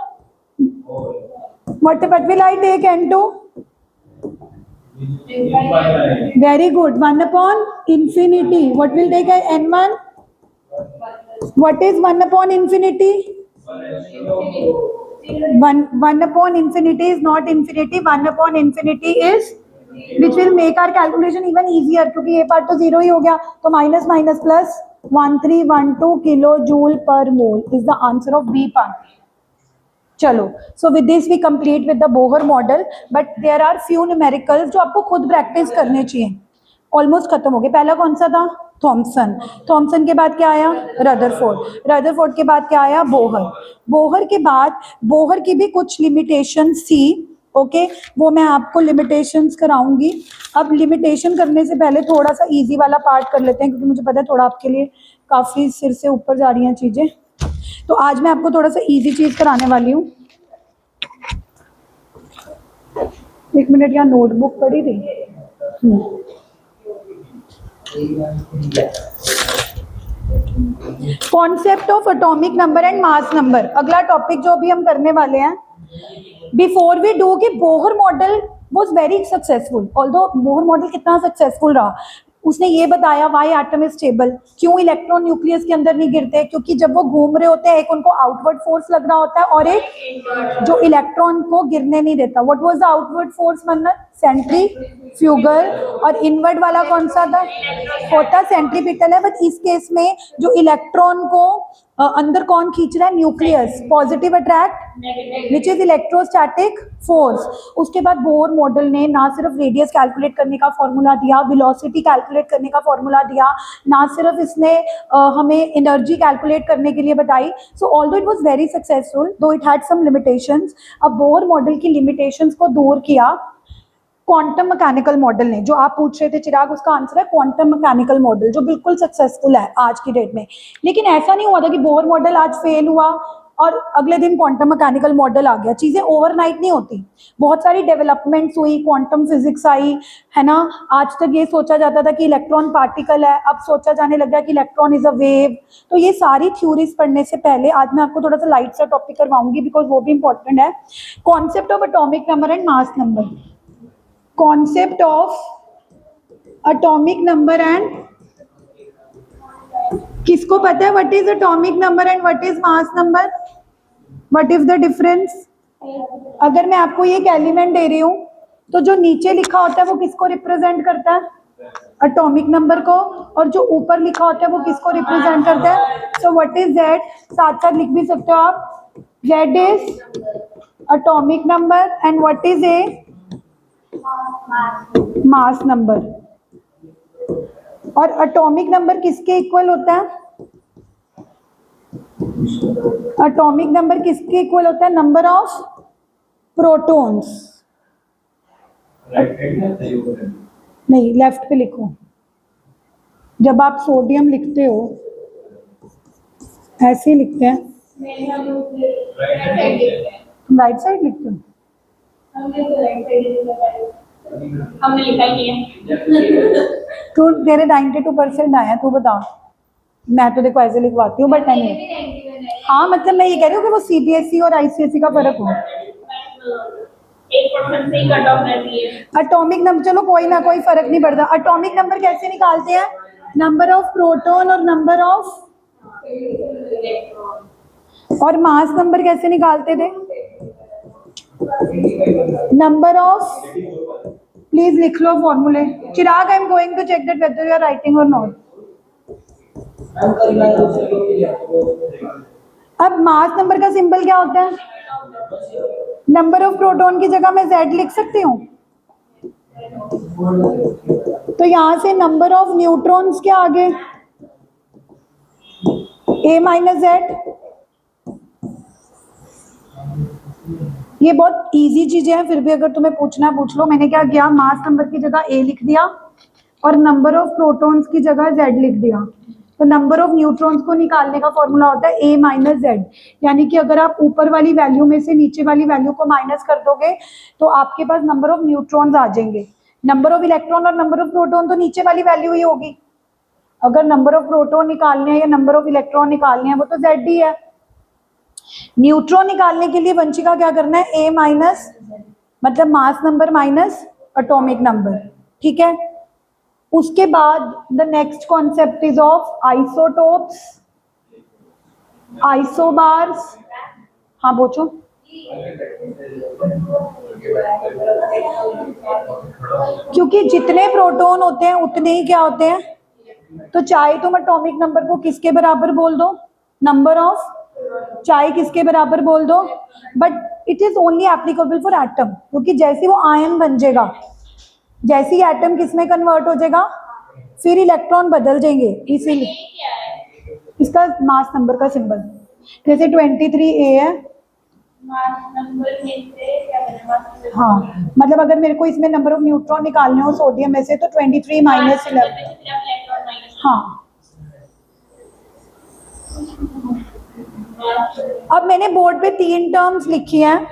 what will I take N2? Very good, 1 upon infinity. What will take N1? What is 1 upon infinity? 1 upon infinity is not infinity. 1 upon infinity is, which will make our calculation even easier, क्योंकि ये part तो 0 ही हो गया, तो minus minus plus 1312 kilo joule पर mole is the answer of B part. चलो, so with this we complete with the Bohr model, but there are few numericals जो आपको खुद प्रैक्टिस करने चाहिए। ऑलमोस्ट खत्म हो गए। पहला कौन सा था? थॉमसन। थॉमसन के बाद क्या आया? रदरफोर्ड। रदरफोर्ड के बाद क्या आया? बोहर। बोहर के बाद बोहर की भी कुछ लिमिटेशंस थी, ओके, वो मैं आपको लिमिटेशंस कराऊंगी। अब लिमिटेशन करने से पहले थोड़ा सा इजी वाला पार्ट कर लेते हैं, क्योंकि मुझे पता है थोड़ा आपके लिए काफ़ी सिर से ऊपर जा रही हैं चीज़ें। तो आज मैं आपको थोड़ा सा इजी चीज़ कराने वाली हूँ। एक मिनट, यहाँ नोटबुक पड़ी थी। Concept of atomic number and mass number, अगला टॉपिक जो अभी हम करने वाले हैं। बिफोर वी डू कि Bohr model was very successful, although Bohr model कितना सक्सेसफुल रहा, उसने ये बताया वाई एटम इज स्टेबल, क्यों इलेक्ट्रॉन न्यूक्लियस के अंदर नहीं गिरते, क्योंकि जब वो घूम रहे होते हैं एक उनको आउटवर्ड फोर्स लग रहा होता है और एक जो इलेक्ट्रॉन को गिरने नहीं देता। What was the outward force मन्नत? सेंट्रीफ्यूगल। और इनवर्ड वाला कौन सा था? होता सेंट्रीपिटल है, बट इस केस में जो इलेक्ट्रॉन को अंदर कौन खींच रहा है? Nucleus. Positive attract which is electrostatic force. उसके बाद बोहर मॉडल ने ना सिर्फ रेडियस कैलकुलेट करने का फॉर्मूला दिया, वेलोसिटी कैलकुलेट करने का फॉर्मूला दिया, ना सिर्फ इसने हमें एनर्जी कैलकुलेट करने के लिए बताई। सो although it was very successful, दो इट हैड सम लिमिटेशंस। अब बोहर मॉडल की लिमिटेशंस को दूर किया क्वांटम मैकेनिकल मॉडल ने। जो आप पूछ रहे थे चिराग, उसका आंसर है क्वांटम मैकेनिकल मॉडल, जो बिल्कुल सक्सेसफुल है आज की डेट में। लेकिन ऐसा नहीं हुआ था कि बोहर मॉडल आज फेल हुआ और अगले दिन क्वांटम मैकेनिकल मॉडल आ गया। चीजें ओवरनाइट नहीं होती, बहुत सारी डेवलपमेंट्स हुई, क्वांटम फिजिक्स आई, है ना। आज तक ये सोचा जाता था कि इलेक्ट्रॉन पार्टिकल है, अब सोचा जाने लगा कि इलेक्ट्रॉन इज अ वेव। तो ये सारी थ्योरीज पढ़ने से पहले आज मैं आपको थोड़ा सा लाइट सा टॉपिक करवाऊंगी, बिकॉज वो भी इंपॉर्टेंट है। Concept of atomic number and mass number. Concept of atomic number and, किसको पता है what is atomic number and what is mass number? What is the difference? अगर मैं आपको ये एक एलिमेंट दे रही हूं तो जो नीचे लिखा होता है वो किसको रिप्रेजेंट करता है? एटॉमिक नंबर को। और जो ऊपर लिखा होता है वो किसको रिप्रेजेंट करता है? So what is Z? साथ साथ लिख भी सकते हो आप, Z is atomic number and what is a? Mass number. और एटॉमिक नंबर किसके इक्वल होता है? एटॉमिक नंबर किसके इक्वल होता है? Number of protons. नहीं, लेफ्ट पे लिखो। जब आप सोडियम लिखते हो ऐसे ही लिखते हैं, तुम राइट साइड लिखते हो। हमने लिखा ही नहीं है। तू तेरे 92% आया, तू बता। मैं तो देखो ऐसे लिखवाती हूँ, बट नहीं। हाँ, मतलब मैं ये कह रही हूँ कि वो सीबीएसई और आईसीएसई का फर्क हो। 8% से ही कट ऑफ रहती है। एटॉमिक नंबर, चलो कोई ना, कोई फर्क नहीं पड़ता। एटॉमिक नंबर कैसे निकालते हैं? नंबर ऑफ प्रोटॉन और नंबर ऑफ, और मास नंबर कैसे निकालते थे? नंबर ऑफ, प्लीज लिख लो फॉर्मूले। Chirag, I am going to check that whether you are writing और नॉट। अब मास नंबर का सिंबल क्या होता है? नंबर ऑफ प्रोटॉन की जगह मैं जेड लिख सकती हूँ। तो यहां से नंबर ऑफ न्यूट्रॉन्स के आगे ए माइनस जेड। ये बहुत इजी चीजें हैं, फिर भी अगर तुम्हें पूछना पूछ लो। मैंने क्या किया, मास नंबर की जगह ए लिख दिया और नंबर ऑफ प्रोटॉन्स की जगह जेड लिख दिया। तो नंबर ऑफ न्यूट्रॉन्स को निकालने का फॉर्मूला होता है ए माइनस जेड। यानी कि अगर आप ऊपर वाली वैल्यू में से नीचे वाली वैल्यू को माइनस कर दोगे तो आपके पास नंबर ऑफ न्यूट्रॉन्स आ जाएंगे। नंबर ऑफ इलेक्ट्रॉन और नंबर ऑफ प्रोटॉन तो नीचे वाली वैल्यू ही होगी। अगर नंबर ऑफ प्रोटॉन निकालने हैं या नंबर ऑफ इलेक्ट्रॉन निकालने हैं वो तो जेड ही है। न्यूट्रॉन निकालने के लिए वंशिका क्या करना है? ए माइनस, मतलब mass number minus atomic number, ठीक है। उसके बाद the next concept is of isotopes, isobars. हाँ पूछो। क्योंकि जितने प्रोटॉन होते हैं उतने ही क्या होते हैं? तो चाहे तुम एटॉमिक नंबर को किसके बराबर बोल दो? नंबर ऑफ चाय किसके बराबर बोल दो, but it is only applicable for atom, क्योंकि जैसे वो आयन बन जाएगा, जैसे ही एटम किस में कन्वर्ट हो जाएगा, फिर इलेक्ट्रॉन बदल जाएंगे, इसीलिए क्या है इसका मास नंबर का सिंबल, जैसे 23A है, मास नंबर में से क्या करना मास नंबर हाँ मतलब अगर मेरे को इसमें नंबर ऑफ न्यूट्रॉन निकालने हो सोडियम में से तो 23 माइनस 11, इलेक्ट्रॉन माइनस हाँ। अब मैंने बोर्ड पे 3 टर्म्स लिखी हैं,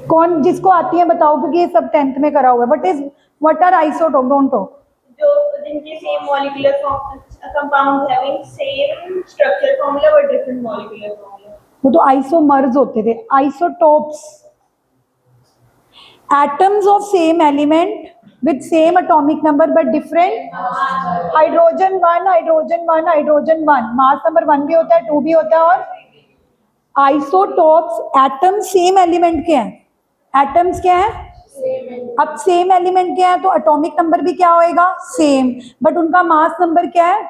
कौन जिसको आती है बताओ, क्योंकि ये सब 10th में करा हुआ है। What are isotope, don't talk. जो जिनके same molecular compound having same structure formula but different molecular formula. वो तो आइसोमर्स होते थे, isotopes atoms of same element with same atomic number but different, hydrogen 1 hydrogen 1 hydrogen 1, mass number 1 भी होता है 2 भी होता है, और आइसोटोप्स एटम सेम एलिमेंट के हैं, एटम्स क्या है, अब सेम एलिमेंट क्या है तो एटॉमिक नंबर भी क्या होएगा, सेम, बट उनका मास नंबर क्या है,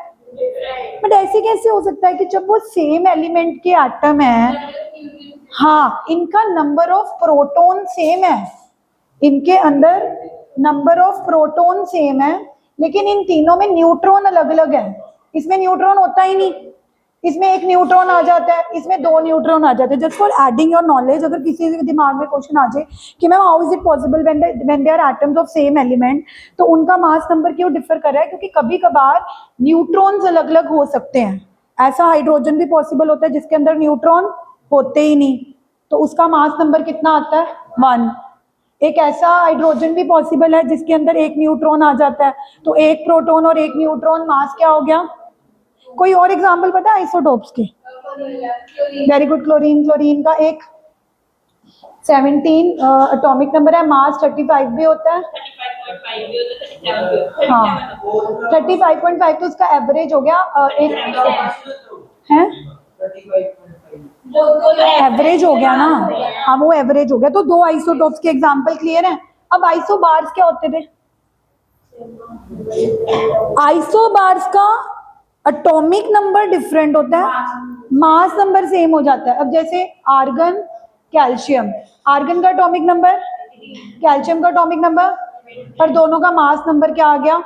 बट ऐसे कैसे हो सकता है कि जब वो सेम एलिमेंट के एटम है, हाँ इनका नंबर ऑफ प्रोटॉन सेम है, इनके अंदर नंबर ऑफ प्रोटॉन सेम है, लेकिन इन तीनों में न्यूट्रॉन अलग अलग है, इसमें न्यूट्रॉन होता ही नहीं, इसमें एक न्यूट्रॉन आ जाता है, इसमें 2 न्यूट्रॉन आ जाते हैं। Just for adding your knowledge, अगर किसी के दिमाग में क्वेश्चन आ जाए कि ma'am how is it possible when they are atoms of same element, तो उनका मास नंबर क्यों डिफर कर रहा है, क्योंकि कभी कभार न्यूट्रॉन्स अलग अलग हो सकते हैं, ऐसा हाइड्रोजन भी पॉसिबल होता है जिसके अंदर न्यूट्रॉन होते ही नहीं, तो उसका मास नंबर कितना आता है, 1। एक ऐसा हाइड्रोजन भी पॉसिबल है जिसके अंदर एक न्यूट्रॉन आ जाता है, तो एक प्रोटॉन और एक न्यूट्रॉन, मास क्या हो गया। कोई और एग्जाम्पल पता है आइसोटोप्स के, वेरी गुड, क्लोरीन, क्लोरीन का एक 17 एटॉमिक नंबर है, मास 35 भी होता है, 35.5 भी होता है, 37 भी होता है, हाँ 35.5 तो उसका एवरेज हो गया, एक है एवरेज हो गया ना, हाँ वो एवरेज हो गया, तो 2 आइसोटोप्स के एग्जाम्पल क्लियर है। अब आइसोबार्स क्या होते थे, आइसोबार्स का एटॉमिक नंबर डिफरेंट होता है, मास नंबर सेम हो जाता है। अब जैसे आर्गन कैल्शियम, आर्गन का एटॉमिक नंबर, कैल्शियम का एटॉमिक नंबर, पर दोनों का मास नंबर क्या आ गया,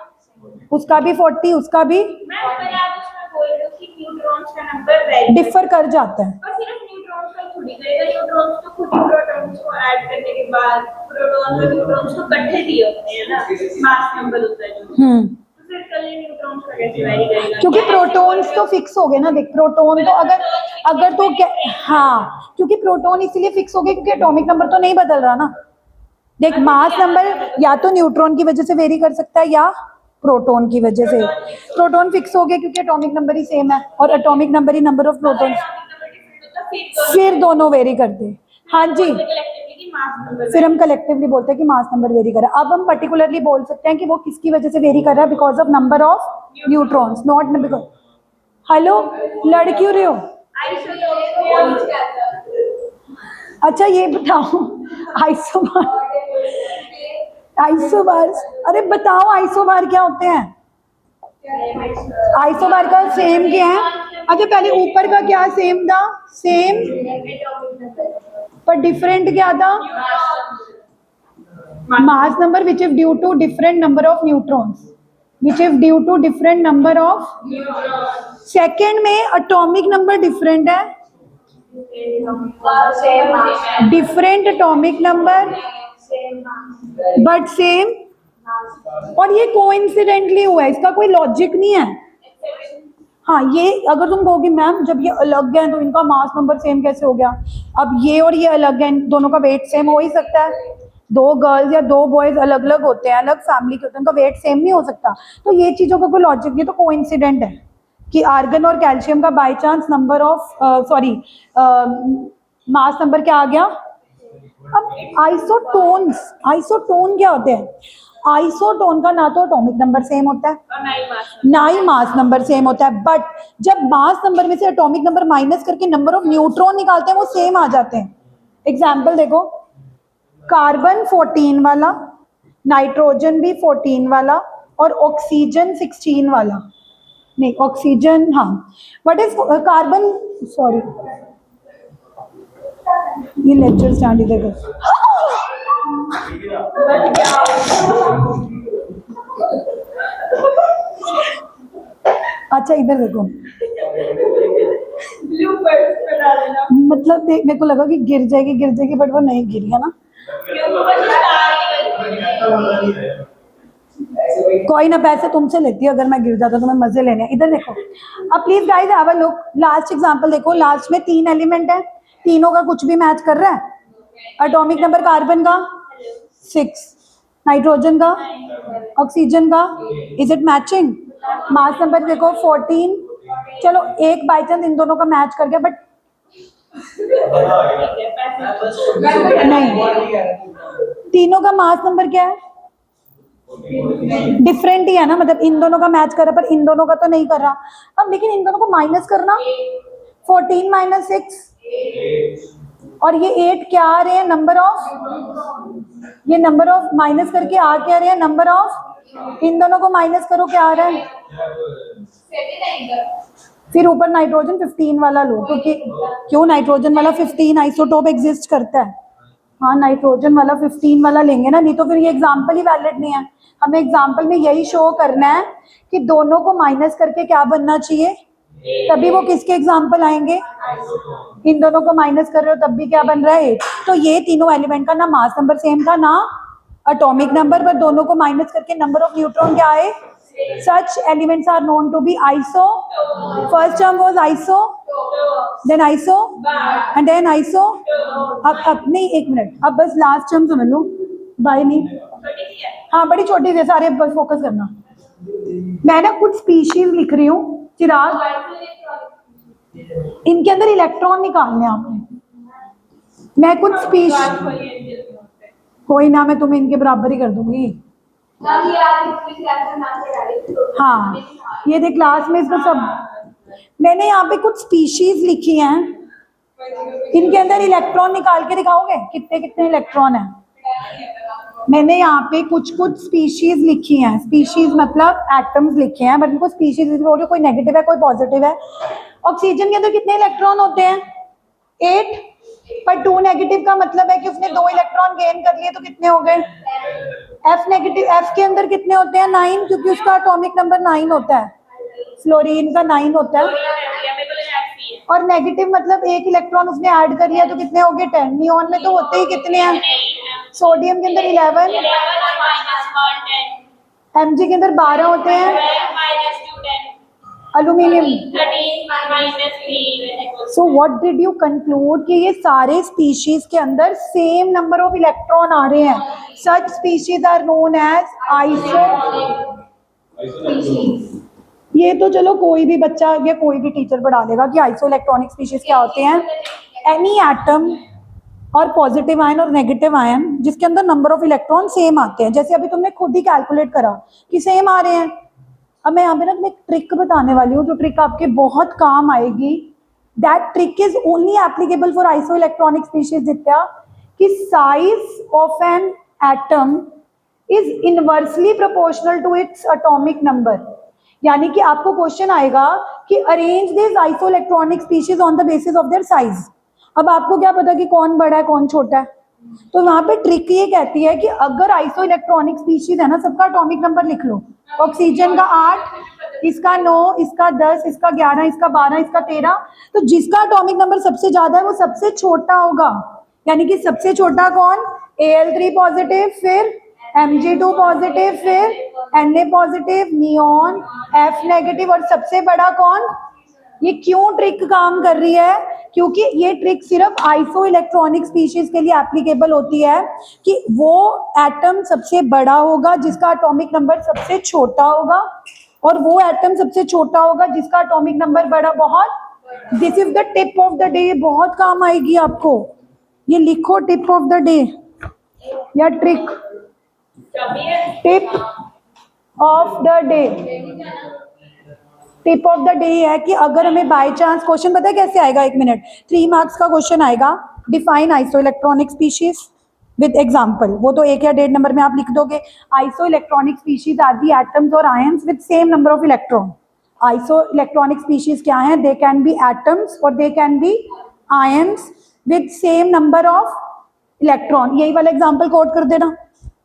उसका भी 40, उसका भी मैं पर आप उसमें बोल रहे हो कि न्यूट्रॉन्स का नंबर वैरी डिफर कर जाता है। और सिर्फ न्यूट्रॉन्स का खुद ही करेगा, न्यूट्रॉन्स तो खुद ही प्रोटॉन्स को ऐड करने के बाद प्रोटॉन और न्यूट्रॉन्स को इकट्ठे दिए होते हैं ना, मास नंबर होता है जो, तो फिर कल न्यूट्रॉन्स का कैसे वैरी करेगा, क्योंकि प्रोटॉन्स तो फिक्स हो गए ना, देख प्रोटॉन तो अगर तो क्या, हाँ क्योंकि प्रोटॉन इसीलिए फिक्स हो गए क्योंकि एटॉमिक नंबर तो नहीं बदल रहा ना, देख मास नंबर या तो न्यूट्रॉन की वजह से वेरी कर सकता है या प्रोटॉन की वजह से, प्रोटॉन फिक्स हो गए क्योंकि एटॉमिक नंबर ही सेम है और atomic number he number of proton, फिर दोनों वेरी करते हैं। हाँ जी, फिर हम कलेक्टिवली बोलते हैं कि मास नंबर वेरी कर रहा है। अब हम पर्टिकुलरली बोल सकते हैं कि वो किसकी वजह से वेरी कर रहा है, because of number of neutrons, not because, hello लड़ क्यों रहे हो, अच्छा ये बताओ आइसोबार, अरे बताओ आइसोबार क्या होते हैं, आइसोबार का सेम क्या है, अच्छा पहले ऊपर का क्या सेम था, सेम पर डिफरेंट क्या था, mass number which is due to different number of neutrons, which is due to different number of, second में एटॉमिक नंबर डिफरेंट है, different atomic number but same, और ये कोइंसिडेंटली हुआ है, इसका कोई लॉजिक नहीं है। हाँ ये अगर तुम कहोगी मैम जब ये अलग है तो इनका मास नंबर सेम कैसे हो गया, अब ये और ये अलग है, दोनों का वेट सेम हो ही सकता है, 2 गर्ल्स या 2 बॉयज अलग अलग होते हैं, अलग फैमिली के होते हैं, उनका वेट सेम नहीं हो सकता, तो ये चीजों का कोई लॉजिक नहीं, तो कोइंसिडेंट है कि आर्गन और कैल्शियम का by chance number of sorry mass number क्या आ गया। अब आइसोटोन्स, आइसोटोन क्या होते हैं, आइसोटोन का ना तो एटॉमिक नंबर सेम होता है ना ही मास नंबर सेम होता है, बट जब मास नंबर में से एटॉमिक नंबर माइनस करके नंबर ऑफ न्यूट्रॉन निकालते हैं वो सेम आ जाते हैं। एग्जाम्पल देखो, कार्बन 14 वाला, नाइट्रोजन भी 14 वाला और ऑक्सीजन 16 वाला, नहीं ऑक्सीजन, हाँ व्हाट इज कार्बन, सॉरी ये लेक्चर स्टार्ट इधर कर। अच्छा इधर देखो, ब्लूपर्स बना देना। मतलब देख मेरे को लगा कि गिर जाएगी बट वो नहीं गिरी है ना। क्यों वो स्टार कोई ना, पैसे तुमसे लेती है, अगर मैं गिर जाता तो मैं मजे लेने हैं। इधर देखो, अब please guys have a look, last example देखो, लास्ट में 3 एलिमेंट है, तीनों का कुछ भी मैच कर रहा है। एटॉमिक नंबर कार्बन का 6, नाइट्रोजन का, ऑक्सीजन का, is it matching? Mass number देखो 14, चलो एक बाई चांस इन दोनों का मैच कर गया बट नहीं, तीनों का मास नंबर क्या है? डिफरेंट ही है ना, मतलब इन दोनों का मैच कर रहा पर इन दोनों का तो नहीं कर रहा। अब लेकिन इन दोनों को माइनस करना, 14 माइनस 6 और ये 8 क्या आ रहे हैं? नंबर ऑफ, ये नंबर ऑफ माइनस करके आ क्या रहे हैं? Number of. इन दोनों को माइनस करो क्या आ रहा है? फिर ऊपर नाइट्रोजन 15 वाला लो, क्योंकि क्यों नाइट्रोजन वाला 15 आइसोटोप एग्जिस्ट करता है। हाँ नाइट्रोजन वाला 15 वाला लेंगे ना, नहीं तो फिर ये एग्जाम्पल ही वैलिड नहीं है। हमें एग्जाम्पल में यही शो करना है कि दोनों को माइनस करके क्या बनना चाहिए, तभी वो किसके एग्जाम्पल आएंगे? इन दोनों को माइनस कर रहे हो तब भी क्या बन रहा है? 8। तो ये तीनों एलिमेंट का ना मास नंबर सेम था ना एटॉमिक नंबर, पर दोनों को माइनस करके नंबर ऑफ न्यूट्रॉन क्या आए? Such elements are known to be iso. First term was iso, then iso, and then iso. अब नहीं, एक मिनट, अब बस लास्ट टर्म समझ लो, बाय नहीं, हाँ बड़ी छोटी से, सारे बस फोकस करना। मैं ना कुछ स्पीशीज लिख रही हूँ चिराग, इनके अंदर इलेक्ट्रॉन निकालने हैं आपने। मैं कुछ स्पीशीज, कोई ना, मैं तुम्हें इनके बराबर ही कर दूंगी। हाँ ये देख क्लास में इसको सब, मैंने यहाँ पे कुछ स्पीशीज लिखी हैं, इनके अंदर इलेक्ट्रॉन निकाल के दिखाओगे कितने कितने इलेक्ट्रॉन है? मैंने यहाँ पे कुछ कुछ स्पीशीज लिखी हैं, स्पीशीज मतलब एटम्स लिखे हैं, बट इनको स्पीशीज बोल रहे, कोई नेगेटिव है कोई पॉजिटिव है। ऑक्सीजन के अंदर कितने इलेक्ट्रॉन होते हैं? 8, पर 2 नेगेटिव का मतलब है कि उसने 2 इलेक्ट्रॉन गेन कर लिए, तो कितने हो गए? एफ नेगेटिव, एफ के अंदर कितने होते हैं? 9, क्योंकि उसका एटॉमिक नंबर 9 होता है, फ्लोरीन का 9 होता है। और नेगेटिव मतलब 1 इलेक्ट्रॉन उसने ऐड कर लिया, तो कितने हो गए? 10। नियॉन में तो होते ही कितने हैं? सोडियम के अंदर 11, एमजी के अंदर 12 होते हैं, aluminium. So what did you conclude कि ये सारे स्पीशीज के अंदर सेम नंबर ऑफ इलेक्ट्रॉन आ रहे हैं। Such species are known as iso. ये तो चलो कोई भी बच्चा या कोई भी टीचर पढ़ा देगा कि आइसो इलेक्ट्रॉनिक स्पीशीज क्या होते हैं। एनी एटम और पॉजिटिव आयन और नेगेटिव आयन जिसके अंदर नंबर ऑफ इलेक्ट्रॉन सेम आते हैं, जैसे अभी तुमने खुद ही कैलकुलेट करा कि सेम आ रहे हैं। अब मैं यहाँ पे ना तुम्हें एक ट्रिक बताने वाली हूँ, जो ट्रिक आपके बहुत काम आएगी। That trick is only applicable for isoelectronic species Ditya, कि size of an atom is inversely proportional to its atomic number. यानी कि आपको क्वेश्चन आएगा कि arrange this isoelectronic species on the basis of their size. अब आपको क्या पता कि कौन बड़ा है कौन छोटा है, तो वहां पे ट्रिक ये कहती है कि अगर आइसो इलेक्ट्रॉनिक स्पीशीज है ना, सबका एटॉमिक नंबर लिख लो। ऑक्सीजन का 8, इसका 9, इसका 10, इसका 11, इसका 12, इसका 13। तो जिसका एटॉमिक नंबर सबसे ज्यादा है वो सबसे छोटा होगा। यानी कि सबसे छोटा कौन? Al3 पॉजिटिव, फिर Mg2 पॉजिटिव, फिर Na positive, neon, F negative, और सबसे बड़ा कौन? ये क्यों ट्रिक काम कर रही है? क्योंकि ये ट्रिक सिर्फ आइसो इलेक्ट्रॉनिक स्पीशीज के लिए एप्लीकेबल होती है कि वो एटम सबसे बड़ा होगा जिसका एटॉमिक नंबर सबसे छोटा होगा, और वो एटम सबसे छोटा होगा जिसका एटॉमिक नंबर बड़ा बहुत। This is the tip of the day, बहुत काम आएगी आपको। ये लिखो टिप ऑफ द डे या trick, tip of the day. Tip of the day है कि अगर हमें बाय चांस क्वेश्चन पता है कैसे आएगा, 1 मिनट, 3 मार्क्स का क्वेश्चन आएगा, define iso electronic species with example. वो तो 1 या 1.5 नंबर में आप लिख दोगे। Isoelectronic species are the atoms और ions with same number of electron. Isoelectronic species क्या हैं? दे कैन बी एटम्स और they can be ions with same number of electron. यही वाला एग्जांपल कोट कर देना,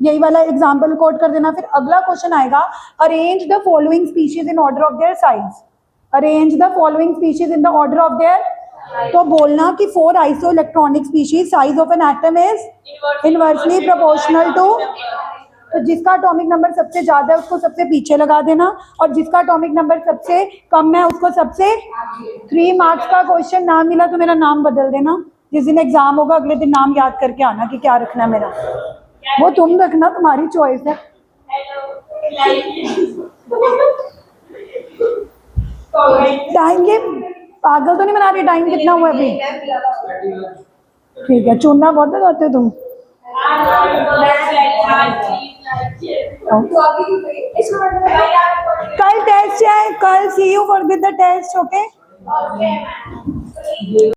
यही वाला एग्जांपल कोट कर देना। फिर अगला क्वेश्चन आएगा, arrange the following species in order of their size. Arrange the following species in the order of their. तो बोलना कि 4 isoelectronic species, size of an atom is inversely proportional to. तो जिसका एटॉमिक नंबर सबसे ज्यादा है उसको सबसे पीछे लगा देना, और जिसका एटॉमिक नंबर सबसे कम है उसको सबसे। 3 मार्क्स का क्वेश्चन ना मिला तो मेरा नाम बदल देना। जिस दिन एग्जाम होगा अगले दिन नाम याद करके आना कि क्या रखना मेरा, वो तुम रखना, तुम्हारी चॉइस है। टाइम ये पागल तो नहीं बना रही? टाइम कितना हुआ अभी? ठीक है, चुनना बहुत बताते हो तुम। कल टेस्ट है, कल see you for with the test, okay.